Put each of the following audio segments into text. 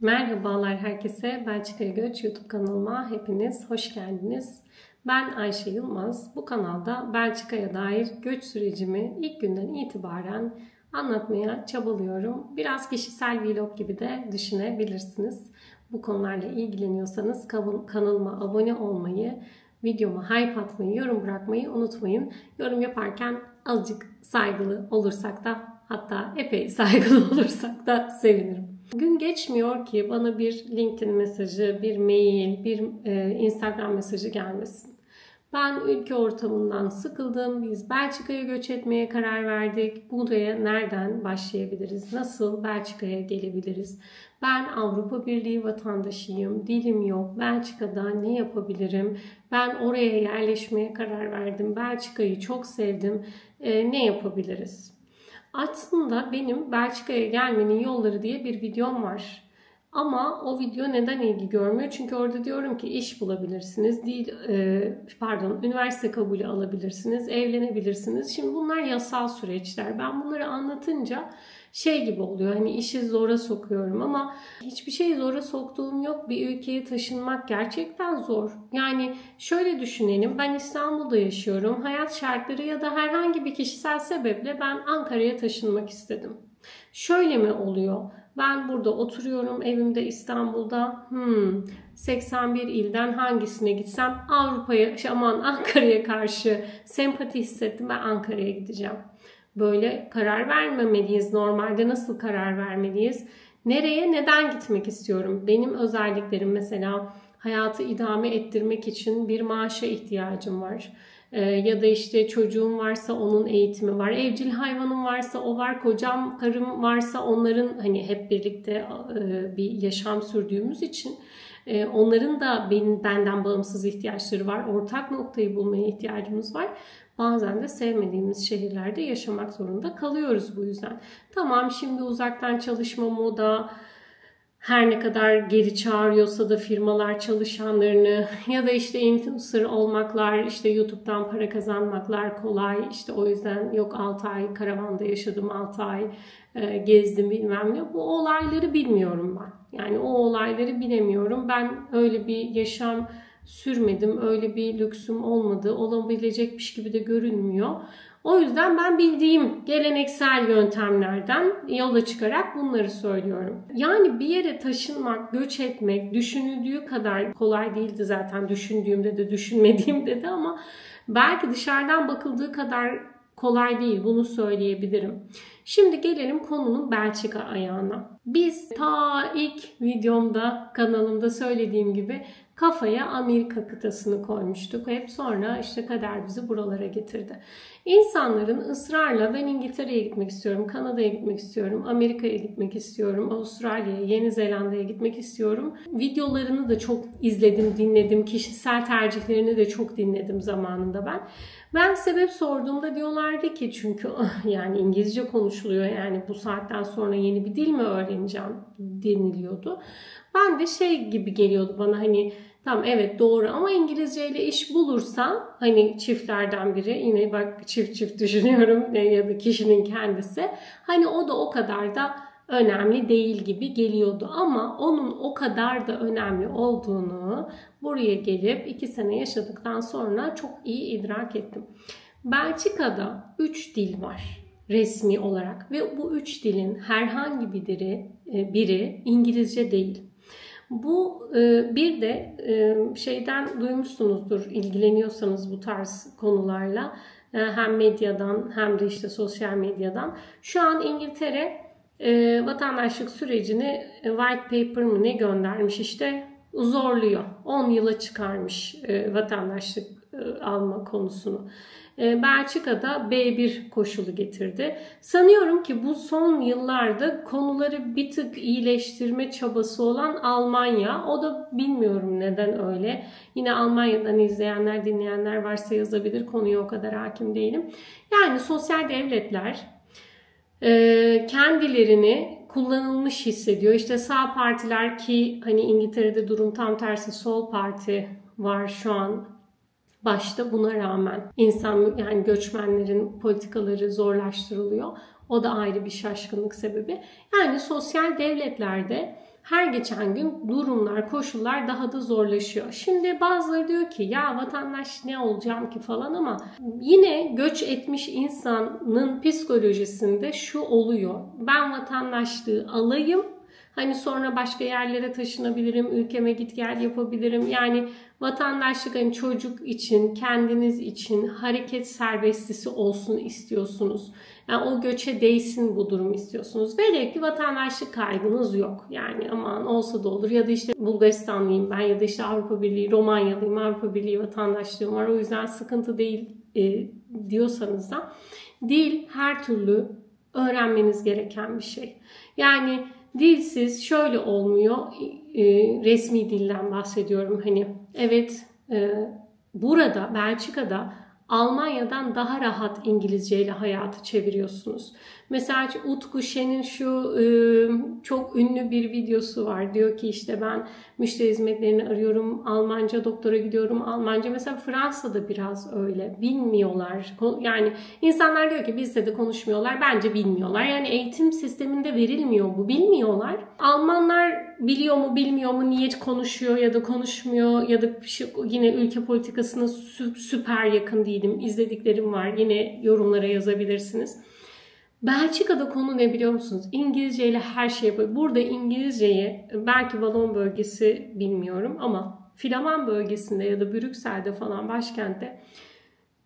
Merhabalar herkese. Belçika'ya Göç YouTube kanalıma hepiniz hoş geldiniz. Ben Ayşe Yılmaz. Bu kanalda Belçika'ya dair göç sürecimi ilk günden itibaren anlatmaya çabalıyorum. Biraz kişisel vlog gibi de düşünebilirsiniz. Bu konularla ilgileniyorsanız kanalıma abone olmayı, videoma hype atmayı, yorum bırakmayı unutmayın. Yorum yaparken azıcık saygılı olursak da, hatta epey saygılı olursak da sevinirim. Gün geçmiyor ki bana bir LinkedIn mesajı, bir mail, bir Instagram mesajı gelmesin. Ben ülke ortamından sıkıldım. Biz Belçika'ya göç etmeye karar verdik. Buraya nereden başlayabiliriz? Nasıl Belçika'ya gelebiliriz? Ben Avrupa Birliği vatandaşıyım. Dilim yok. Belçika'da ne yapabilirim? Ben oraya yerleşmeye karar verdim. Belçika'yı çok sevdim. Ne yapabiliriz? Aslında benim Belçika'ya gelmenin yolları diye bir videom var. Ama o video neden ilgi görmüyor? Çünkü orada diyorum ki iş bulabilirsiniz, üniversite kabulü alabilirsiniz, evlenebilirsiniz. Şimdi bunlar yasal süreçler. Ben bunları anlatınca şey gibi oluyor, hani işi zora sokuyorum ama hiçbir şeyi zora soktuğum yok. Bir ülkeye taşınmak gerçekten zor. Yani şöyle düşünelim, ben İstanbul'da yaşıyorum. Hayat şartları ya da herhangi bir kişisel sebeple ben Ankara'ya taşınmak istedim. Şöyle mi oluyor? Ben burada oturuyorum evimde İstanbul'da. 81 ilden hangisine gitsem Ankara'ya karşı sempati hissettim, ben Ankara'ya gideceğim. Böyle karar vermemeliyiz. Normalde nasıl karar vermeliyiz? Nereye, neden gitmek istiyorum? Benim özelliklerim mesela hayatı idame ettirmek için bir maaşa ihtiyacım var. Ya da işte çocuğum varsa onun eğitimi var. Evcil hayvanım varsa o var. Kocam, karım varsa onların hani hep birlikte bir yaşam sürdüğümüz için onların da benden bağımsız ihtiyaçları var. Ortak noktayı bulmaya ihtiyacımız var. Bazen de sevmediğimiz şehirlerde yaşamak zorunda kalıyoruz bu yüzden. Tamam, şimdi uzaktan çalışma moda, her ne kadar geri çağırıyorsa da firmalar çalışanlarını ya da işte influencer olmaklar, işte YouTube'dan para kazanmaklar kolay. İşte o yüzden yok 6 ay karavanda yaşadım, 6 ay gezdim bilmem ne. Bu olayları bilmiyorum ben. Yani o olayları bilemiyorum. Ben öyle bir yaşam sürmedim. Öyle bir lüksüm olmadı. Olabilecekmiş gibi de görünmüyor. O yüzden ben bildiğim geleneksel yöntemlerden yola çıkarak bunları söylüyorum. Yani bir yere taşınmak, göç etmek düşünüldüğü kadar kolay değildi zaten. Düşündüğümde de düşünmediğimde de, ama belki dışarıdan bakıldığı kadar kolay değil, bunu söyleyebilirim. Şimdi gelelim konunun Belçika ayağına. Biz ta ilk videomda, kanalımda söylediğim gibi kafaya Amerika kıtasını koymuştuk. Hep sonra işte kader bizi buralara getirdi. İnsanların ısrarla ben İngiltere'ye gitmek istiyorum, Kanada'ya gitmek istiyorum, Amerika'ya gitmek istiyorum, Avustralya'ya, Yeni Zelanda'ya gitmek istiyorum. Videolarını da çok izledim, dinledim. Kişisel tercihlerini de çok dinledim zamanında ben. Ben sebep sorduğumda diyorlardı ki çünkü yani İngilizce konuşuluyor, yani bu saatten sonra yeni bir dil mi öğreneceğim deniliyordu. Ben de şey gibi geliyordu bana, hani tamam evet doğru ama İngilizce ile iş bulursan, hani çiftlerden biri, yine bak çift düşünüyorum ya da kişinin kendisi, hani o da o kadar da önemli değil gibi geliyordu. Ama onun o kadar da önemli olduğunu buraya gelip 2 sene yaşadıktan sonra çok iyi idrak ettim. Belçika'da 3 dil var resmi olarak ve bu 3 dilin herhangi biri İngilizce değil. Bu bir de şeyden duymuşsunuzdur, ilgileniyorsanız bu tarz konularla, hem medyadan hem de işte sosyal medyadan. Şu an İngiltere vatandaşlık sürecini white paper mı ne göndermiş, işte zorluyor. 10 yıla çıkarmış vatandaşlık alma konusunu. Belçika'da B1 koşulu getirdi. Sanıyorum ki bu son yıllarda konuları bir tık iyileştirme çabası olan Almanya. O da bilmiyorum neden öyle. Yine Almanya'dan izleyenler, dinleyenler varsa yazabilir. Konuya o kadar hakim değilim. Yani sosyal devletler kendilerini kullanılmış hissediyor. İşte sağ partiler, ki hani İngiltere'de durum tam tersi, sol parti var şu an başta, buna rağmen yani göçmenlerin politikaları zorlaştırılıyor. O da ayrı bir şaşkınlık sebebi. Yani sosyal devletlerde her geçen gün durumlar, koşullar daha da zorlaşıyor. Şimdi bazıları diyor ki ya vatandaş ne olacağım ki falan, ama yine göç etmiş insanın psikolojisinde şu oluyor. Ben vatandaşlığı alayım, hani sonra başka yerlere taşınabilirim, ülkeme git gel yapabilirim. Yani vatandaşlık hani çocuk için, kendiniz için hareket serbestisi olsun istiyorsunuz. Yani o göçe değsin bu durum istiyorsunuz. Velev ki vatandaşlık kaygınız yok. Yani aman olsa da olur, ya da işte Bulgaristanlıyım ben, ya da işte Avrupa Birliği, Romanyalıyım, Avrupa Birliği vatandaşlığım var, o yüzden sıkıntı değil diyorsanız da, dil her türlü öğrenmeniz gereken bir şey. Yani dilsiz şöyle olmuyor, resmi dilden bahsediyorum. Hani evet, burada Belçika'da Almanya'dan daha rahat İngilizce ile hayatı çeviriyorsunuz. Mesela Utku Şen'in şu çok ünlü bir videosu var. Diyor ki işte ben müşteri hizmetlerini arıyorum, Almanca doktora gidiyorum, Almanca. Mesela Fransa'da biraz öyle. Bilmiyorlar. Yani insanlar diyor ki bizde de konuşmuyorlar. Bence bilmiyorlar. Yani eğitim sisteminde verilmiyor bu. Bilmiyorlar. Almanlar biliyor mu bilmiyor mu, niye konuşuyor ya da konuşmuyor, ya da yine ülke politikasına süper yakın değilim. İzlediklerim var. Yine yorumlara yazabilirsiniz. Belçika'da konu ne biliyor musunuz? İngilizce ile her şey yapıyor. Burada İngilizceyi belki Valon bölgesi bilmiyorum ama Flaman bölgesinde ya da Brüksel'de falan, başkentte,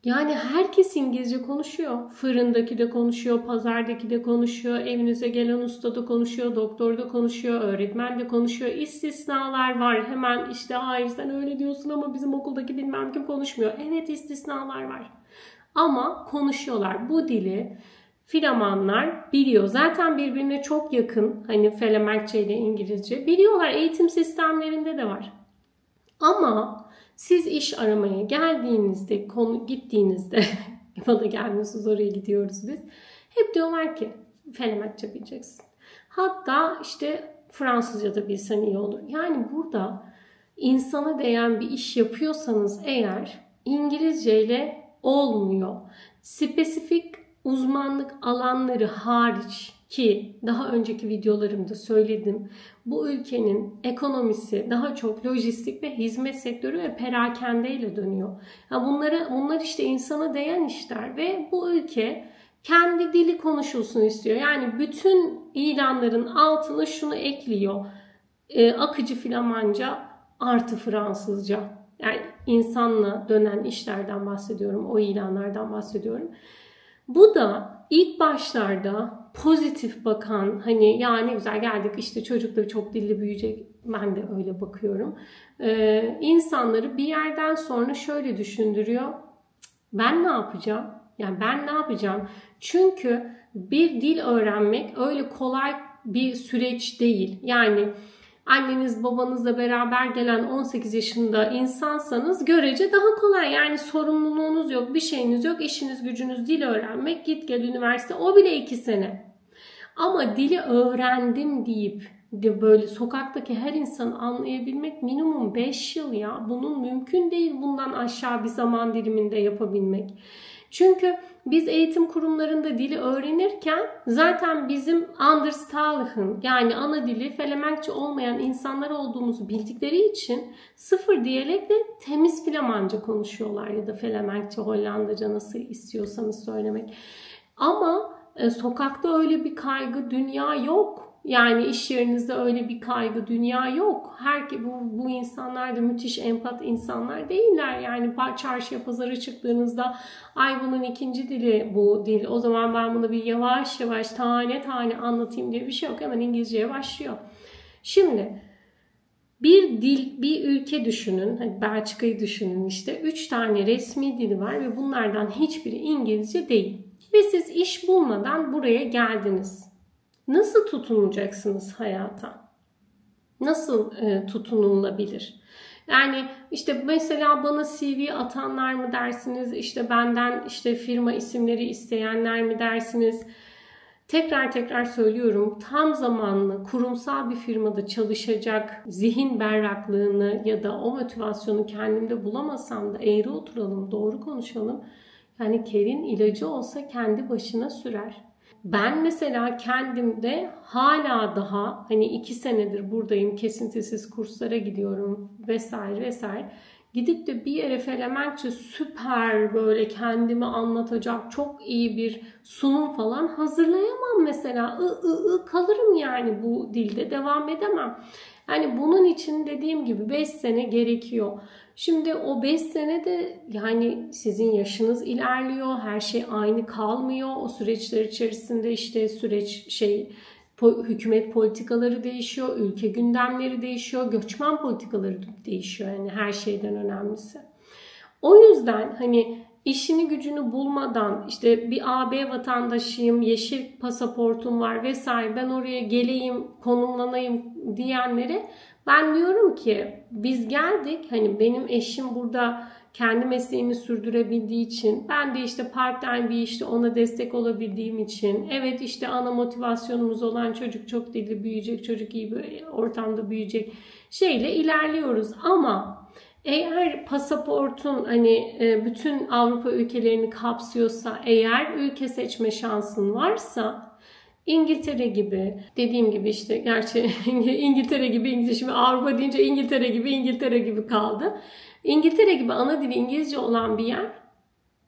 yani herkes İngilizce konuşuyor. Fırındaki de konuşuyor, pazardaki de konuşuyor, evinize gelen usta da konuşuyor, doktor da konuşuyor, öğretmen de konuşuyor. İstisnalar var. Hemen işte hayır sen öyle diyorsun ama bizim okuldaki bilmem kim konuşmuyor. Evet, istisnalar var. Ama konuşuyorlar. Bu dili Flamanlar biliyor. Zaten birbirine çok yakın. Hani Felemenkçe ile İngilizce. Biliyorlar. Eğitim sistemlerinde de var. Ama siz iş aramaya geldiğinizde, gittiğinizde bana gelmiyorsunuz, oraya gidiyoruz biz. Hep diyorlar ki Felemenkçe bileceksin. Hatta işte Fransızca da bilsen iyi olur. Yani burada insana değen bir iş yapıyorsanız eğer İngilizce ile olmuyor. Spesifik uzmanlık alanları hariç, ki daha önceki videolarımda söyledim, bu ülkenin ekonomisi daha çok lojistik ve hizmet sektörü ve perakendeyle dönüyor. Bunlar işte insana değen işler ve bu ülke kendi dili konuşulsun istiyor. Yani bütün ilanların altına şunu ekliyor: akıcı Flamanca artı Fransızca. Yani insanla dönen işlerden bahsediyorum, o ilanlardan bahsediyorum. Bu da ilk başlarda pozitif bakan, hani ya ne güzel geldik işte çocuk da çok dilli büyüyecek, ben de öyle bakıyorum. İnsanları bir yerden sonra şöyle düşündürüyor: ben ne yapacağım? Yani ben ne yapacağım? Çünkü bir dil öğrenmek öyle kolay bir süreç değil. Yani anneniz babanızla beraber gelen 18 yaşında insansanız görece daha kolay. Yani sorumluluğunuz yok, bir şeyiniz yok, işiniz gücünüz dil öğrenmek, git gel üniversite, o bile 2 sene. Ama dili öğrendim deyip de böyle sokaktaki her insanı anlayabilmek minimum 5 yıl ya. Bunun mümkün değil bundan aşağı bir zaman diliminde yapabilmek. Çünkü biz eğitim kurumlarında dili öğrenirken zaten bizim Anderstalchen, yani ana dili Felemenkçe olmayan insanlar olduğumuzu bildikleri için sıfır diyalekle temiz Flamanca konuşuyorlar ya da Felemenkçe, Hollandaca, nasıl istiyorsanız söylemek. Ama sokakta öyle bir kaygı dünya yok. Yani iş yerinizde öyle bir kaygı dünya yok. Bu insanlar da müthiş empat insanlar değiller. Yani çarşıya pazara çıktığınızda ay bunun ikinci dili bu dil, o zaman ben bunu bir yavaş yavaş tane tane anlatayım diye bir şey yok. Hemen İngilizceye başlıyor. Şimdi bir ülke düşünün. Hani Belçika'yı düşünün işte. 3 tane resmi dili var ve bunlardan hiçbiri İngilizce değil. Ve siz iş bulmadan buraya geldiniz. Nasıl tutunacaksınız hayata? Nasıl tutunulabilir? Yani işte mesela bana CV atanlar mı dersiniz? İşte benden işte firma isimleri isteyenler mi dersiniz? Tekrar söylüyorum, tam zamanlı kurumsal bir firmada çalışacak zihin berraklığını ya da o motivasyonu kendimde bulamasam da eğri oturalım, doğru konuşalım. Yani kerin ilacı olsa kendi başına sürer. ben mesela kendimde hala daha hani 2 senedir buradayım, kesintisiz kurslara gidiyorum vesaire vesaire. Gidip de bir yere Felemenkçe süper böyle kendimi anlatacak çok iyi bir sunum falan hazırlayamam mesela. Kalırım yani, bu dilde devam edemem. Yani bunun için dediğim gibi 5 sene gerekiyor. Şimdi o 5 sene de yani sizin yaşınız ilerliyor, her şey aynı kalmıyor. O süreçler içerisinde işte hükümet politikaları değişiyor, ülke gündemleri değişiyor, göçmen politikaları değişiyor, yani her şeyden önemlisi. O yüzden hani işini gücünü bulmadan işte bir AB vatandaşıyım, yeşil pasaportum var vesaire, ben oraya geleyim, konumlanayım diyenlere ben diyorum ki biz geldik, hani benim eşim burada kendi mesleğini sürdürebildiği için, ben de işte part-time bir işte ona destek olabildiğim için, evet işte ana motivasyonumuz olan çocuk çok dilli büyüyecek, çocuk iyi bir ortamda büyüyecek şeyle ilerliyoruz. Ama eğer pasaportun hani bütün Avrupa ülkelerini kapsıyorsa, eğer ülke seçme şansın varsa, İngiltere gibi, dediğim gibi işte gerçi İngiltere gibi, şimdi Avrupa deyince İngiltere gibi kaldı. İngiltere gibi ana dili İngilizce olan bir yer,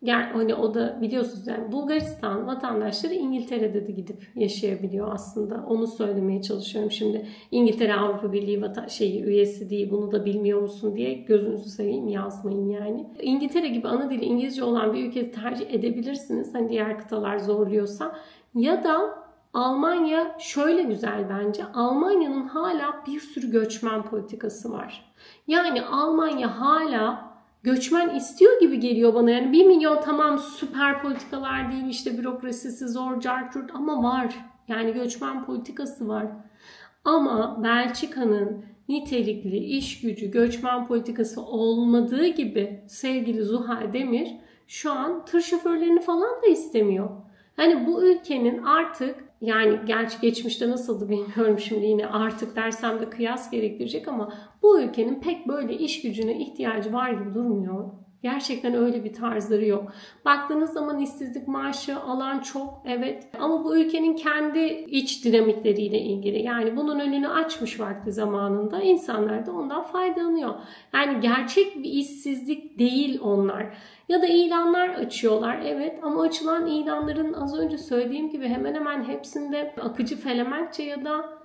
yani hani o da biliyorsunuz yani Bulgaristan vatandaşları İngiltere'de de gidip yaşayabiliyor aslında. Onu söylemeye çalışıyorum şimdi. İngiltere Avrupa Birliği üyesi değil, bunu da bilmiyor musun diye gözünüzü seveyim yazmayın yani. İngiltere gibi ana dili İngilizce olan bir ülkeyi tercih edebilirsiniz. Hani diğer kıtalar zorluyorsa. Ya da Almanya şöyle güzel bence. Almanya'nın hala bir sürü göçmen politikası var. Yani Almanya hala göçmen istiyor gibi geliyor bana. Yani 1 milyon tamam, süper politikalar değil, işte bürokrasisi zor, carçurt, ama var. Yani göçmen politikası var. Ama Belçika'nın nitelikli iş gücü göçmen politikası olmadığı gibi sevgili Zuhal Demir şu an tır şoförlerini falan da istemiyor. Yani bu ülkenin artık, yani gerçi geçmişte nasıldı bilmiyorum, şimdi yine artık dersem de kıyas gerektirecek, ama bu ülkenin pek böyle iş gücüne ihtiyacı var gibi durmuyor. Gerçekten öyle bir tarzları yok. Baktığınız zaman işsizlik maaşı alan çok, evet, ama bu ülkenin kendi iç dinamikleriyle ilgili. Yani bunun önünü açmış vakti zamanında, insanlar da ondan faydalanıyor. Yani gerçek bir işsizlik değil onlar. Ya da ilanlar açıyorlar, evet, ama açılan ilanların az önce söylediğim gibi hemen hemen hepsinde akıcı Felemenkçe ya da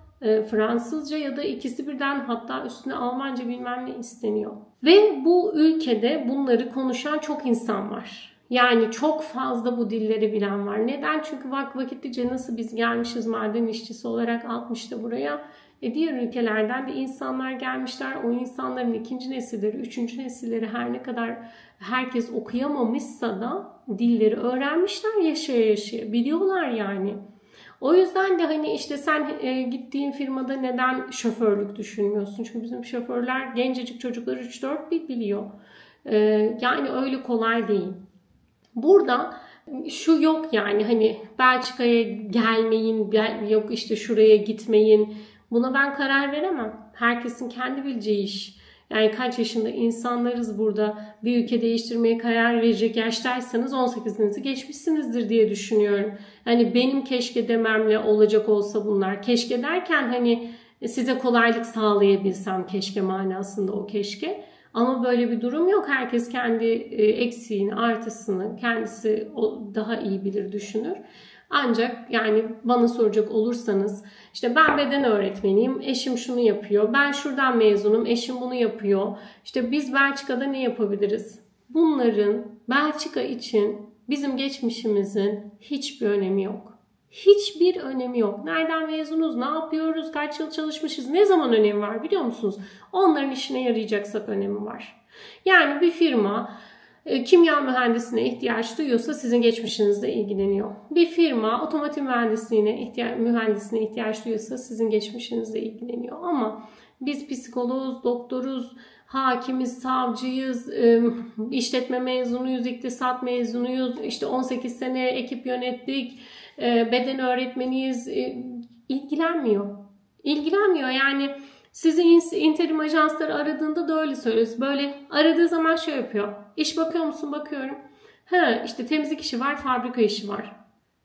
Fransızca ya da ikisi birden, hatta üstüne Almanca bilmem ne isteniyor. Ve bu ülkede bunları konuşan çok insan var. Yani çok fazla bu dilleri bilen var. Neden? Çünkü vakitlice nasıl biz gelmişiz maden işçisi olarak 60'ta buraya. Diğer ülkelerden de insanlar gelmişler. O insanların 2. nesilleri, 3. nesilleri, her ne kadar herkes okuyamamışsa da dilleri öğrenmişler, yaşaya biliyorlar yani. O yüzden de hani işte sen gittiğin firmada neden şoförlük düşünmüyorsun? Çünkü bizim şoförler gencecik çocuklar 3-4 biliyor. Yani öyle kolay değil. Burada şu yok yani, hani Belçika'ya gelmeyin, yok işte şuraya gitmeyin. Buna ben karar veremem. Herkesin kendi bileceği iş. Yani kaç yaşında insanlarız burada, bir ülke değiştirmeye karar verecek yaştaysanız 18'inizi geçmişsinizdir diye düşünüyorum. Yani benim keşke dememle olacak olsa bunlar. Keşke derken hani size kolaylık sağlayabilsem keşke manasında o keşke. Ama böyle bir durum yok. Herkes kendi eksiğini, artısını kendisi daha iyi bilir, düşünür. Ancak yani bana soracak olursanız, işte ben beden öğretmeniyim, eşim şunu yapıyor, ben şuradan mezunum, eşim bunu yapıyor. İşte biz Belçika'da ne yapabiliriz? Bunların Belçika için bizim geçmişimizin hiçbir önemi yok. Hiçbir önemi yok. Nereden mezunuz, ne yapıyoruz, kaç yıl çalışmışız, ne zaman önemi var biliyor musunuz? Onların işine yarayacaksak önemi var. Yani bir firma kimya mühendisine ihtiyaç duyuyorsa sizin geçmişinizle ilgileniyor. Bir firma otomotiv mühendisine ihtiyaç duyuyorsa sizin geçmişinizle ilgileniyor. Ama biz psikologuz, doktoruz, hakimiz, savcıyız, işletme mezunuyuz, iktisat mezunuyuz, işte 18 sene ekip yönettik, beden öğretmeniyiz, ilgilenmiyor. İlgilenmiyor yani. Sizi interim ajansları aradığında da öyle söylüyoruz. Böyle aradığı zaman şöyle yapıyor. İş bakıyor musun? Bakıyorum. İşte temizlik işi var, fabrika işi var.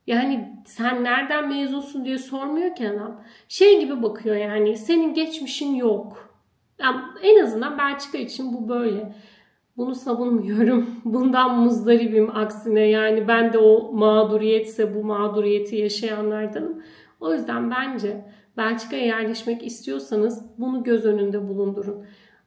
Yani sen nereden mezunsun diye sormuyor ki adam. Şey gibi bakıyor yani, senin geçmişin yok. Yani en azından Belçika için bu böyle. Bunu savunmuyorum. Bundan muzdaribim aksine. Yani ben de o mağduriyetse bu mağduriyeti yaşayanlardanım. O yüzden bence Belçika'ya yerleşmek istiyorsanız bunu göz önünde bulundurun.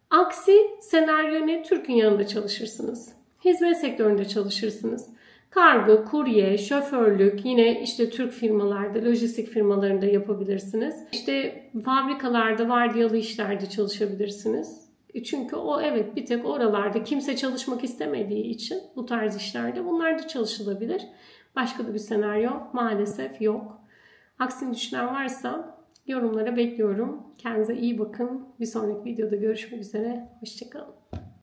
Aksi senaryo ne? Türk'ün yanında çalışırsınız. Hizmet sektöründe çalışırsınız. Kargo, kurye, şoförlük, yine işte Türk firmalarda, lojistik firmalarında yapabilirsiniz. İşte fabrikalarda, vardiyalı işlerde çalışabilirsiniz. Çünkü o evet bir tek oralarda kimse çalışmak istemediği için bu tarz işlerde bunlar da çalışılabilir. Başka da bir senaryo maalesef yok. Aksini düşünen varsa yorumlara bekliyorum. Kendinize iyi bakın. Bir sonraki videoda görüşmek üzere. Hoşçakalın.